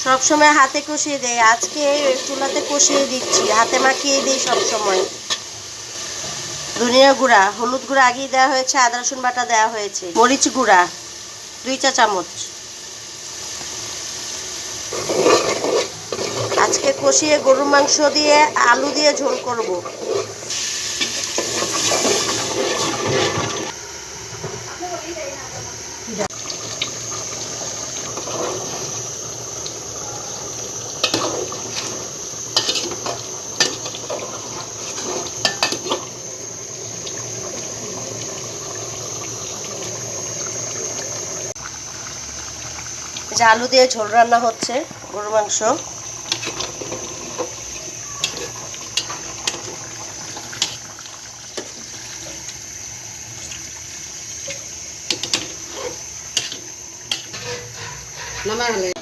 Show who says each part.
Speaker 1: সবসময় হাতে কষিয়ে দেয়, আজকে চুলাতে কষিয়ে দিচ্ছি, হাতে মাখিয়ে দিই সবসময়। ধনিয়া গুঁড়া, হলুদ গুঁড়া আগেই দেওয়া হয়েছে, আদা রসুন বাটা দেওয়া হয়েছে, মরিচ গুঁড়া 2 চা চামচ। আজকে কষিয়ে গরুর মাংস দিয়ে আলু দিয়ে ঝোল করব। যে আলু দিয়ে ঝোল রান্না হচ্ছে গরুর মাংস।
Speaker 2: নামালে